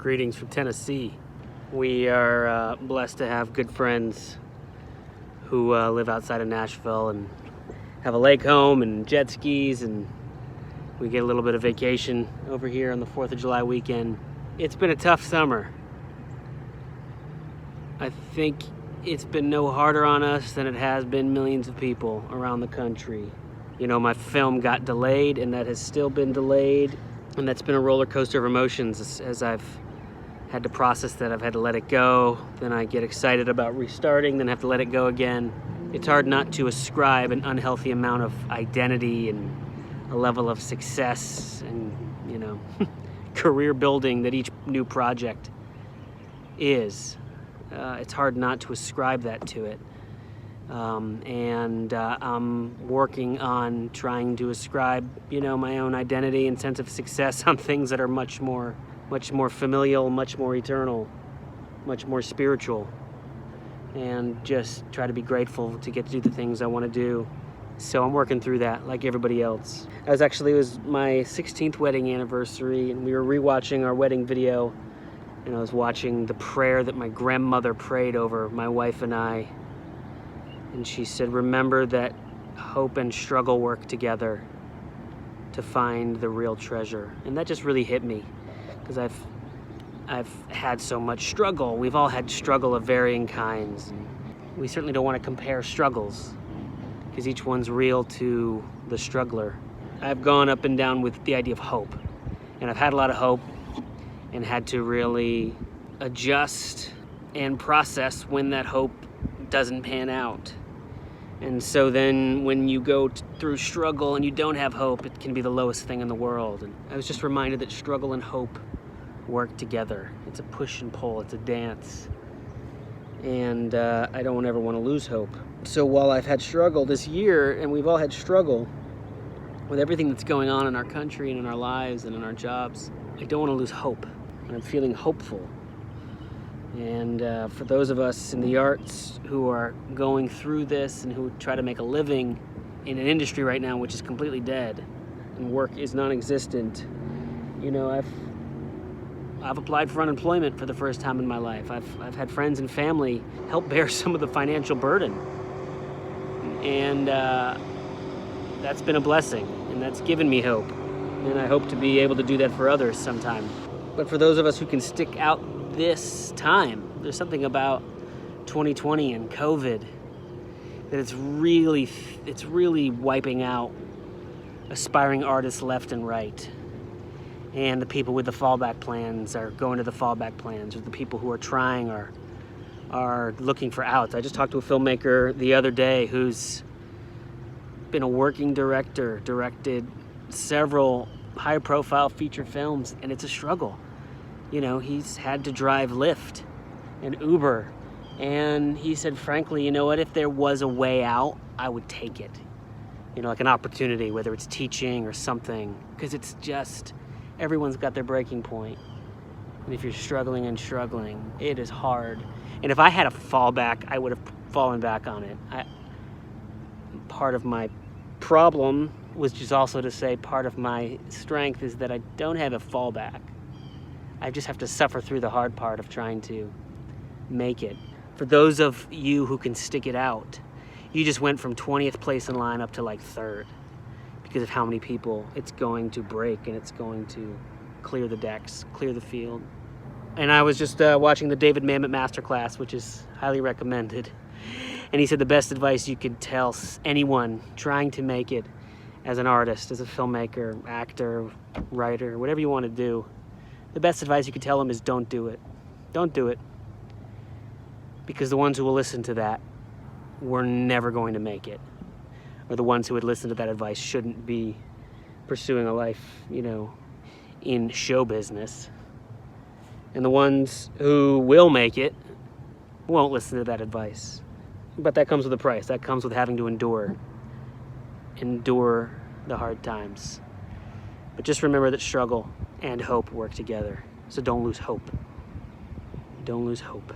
Greetings from Tennessee. We are blessed to have good friends who live outside of Nashville and have a lake home and jet skis, and we get a little bit of vacation over here on the 4th of July weekend. It's been a tough summer. I think it's been no harder on us than it has been millions of people around the country. You know, my film got delayed, and that has still been delayed, and that's been a roller coaster of emotions as I've had to process that. I've had to let it go, then I get excited about restarting, then have to let it go again. It's hard not to ascribe an unhealthy amount of identity and a level of success and, you know, career building that each new project is. It's hard not to ascribe that to it. I'm working on trying to ascribe, you know, my own identity and sense of success on things that are much more familial, much more eternal, much more spiritual, and just try to be grateful to get to do the things I want to do. So I'm working through that like everybody else. It was my 16th wedding anniversary, and we were rewatching our wedding video, and I was watching the prayer that my grandmother prayed over my wife and I. And she said, remember that hope and struggle work together to find the real treasure. And that just really hit me, because I've had so much struggle. We've all had struggle of varying kinds. And we certainly don't want to compare struggles, because each one's real to the struggler. I've gone up and down with the idea of hope. And I've had a lot of hope and had to really adjust and process when that hope doesn't pan out. And so then when you go through struggle and you don't have hope, it can be the lowest thing in the world. And I was just reminded that struggle and hope work together. It's a push and pull, it's a dance. And I don't ever want to lose hope. So while I've had struggle this year, and we've all had struggle with everything that's going on in our country and in our lives and in our jobs, I don't want to lose hope. And I'm feeling hopeful. And for those of us in the arts who are going through this and who try to make a living in an industry right now which is completely dead and work is non-existent, you know, I've applied for unemployment for the first time in my life. I've had friends and family help bear some of the financial burden, and that's been a blessing, and that's given me hope, and I hope to be able to do that for others sometime. But for those of us who can stick out this time, there's something about 2020 and COVID that it's really wiping out aspiring artists left and right. And the people with the fallback plans are going to the fallback plans, or the people who are trying are looking for outs. I just talked to a filmmaker the other day who's been a working director, directed several high-profile feature films, and it's a struggle. You know, he's had to drive Lyft and Uber, and he said, frankly, you know what, if there was a way out, I would take it. You know, like an opportunity, whether it's teaching or something, because it's just, everyone's got their breaking point. And if you're struggling, it is hard. And if I had a fallback, I would have fallen back on it. Part of my problem was just also to say part of my strength is that I don't have a fallback. I just have to suffer through the hard part of trying to make it. For those of you who can stick it out, you just went from 20th place in line up to like 3rd because of how many people it's going to break, and it's going to clear the decks, clear the field. And I was just watching the David Mamet Masterclass, which is highly recommended. And he said the best advice you could tell anyone trying to make it as an artist, as a filmmaker, actor, writer, whatever you want to do, the best advice you could tell them is don't do it. Don't do it. Because the ones who will listen to that were never going to make it. Or the ones who would listen to that advice shouldn't be pursuing a life, you know, in show business. And the ones who will make it won't listen to that advice. But that comes with a price. That comes with having to endure the hard times. But just remember that struggle and hope work together. So don't lose hope. Don't lose hope.